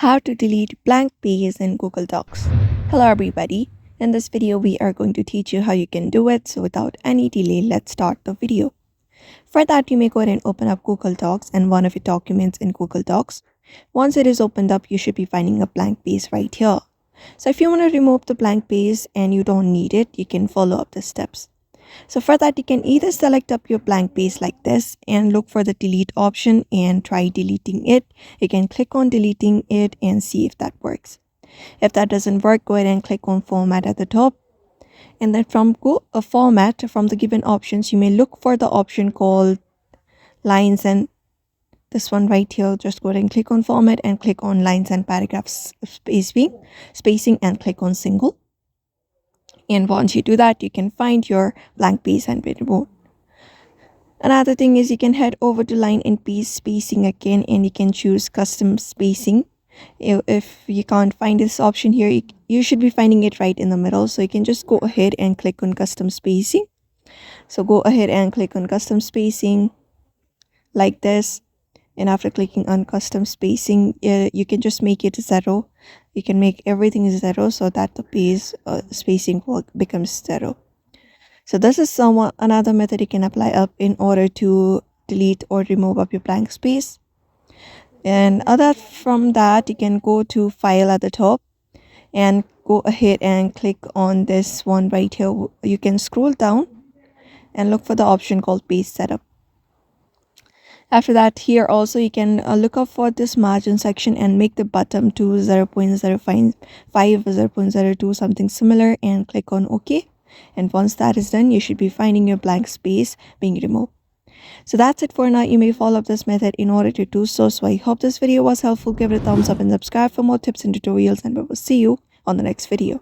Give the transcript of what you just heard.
How to delete blank pages in Google Docs. Hello everybody. In this video, we are going to teach you how you can do it. So without any delay, let's start the video. For that, you may go ahead and open up Google Docs and one of your documents in Google Docs. Once it is opened up, you should be finding a blank page right here. So if you want to remove the blank page and you don't need it, you can follow up the steps. So for that, you can either select up your blank page like this and look for the delete option and try deleting it. You can click on deleting it and see if that works. If that doesn't work, go ahead and click on format at the top. And then from format, from the given options, you may look for the option called lines, and this one right here. Just go ahead and click on format and click on lines and paragraphs spacing and click on single. And once you do that, you can find your blank page and remove. Another thing is you can head over to line and page spacing again, and you can choose custom spacing. If you can't find this option here, you should be finding it right in the middle. So you can just go ahead and click on custom spacing. So go ahead and click on custom spacing like this. And after clicking on custom spacing, you can just make it 0. You can make everything 0 so that the page spacing becomes 0. So this is another method you can apply up in order to delete or remove up your blank space. And other from that, you can go to file at the top and go ahead and click on this one right here. You can scroll down and look for the option called page setup. After that, here also you can look up for this margin section and make the bottom to 0.05, 0.02, something similar, and click on OK. And once that is done, you should be finding your blank space being removed. So that's it for now. You may follow up this method in order to do so. So I hope this video was helpful. Give it a thumbs up and subscribe for more tips and tutorials, and we will see you on the next video.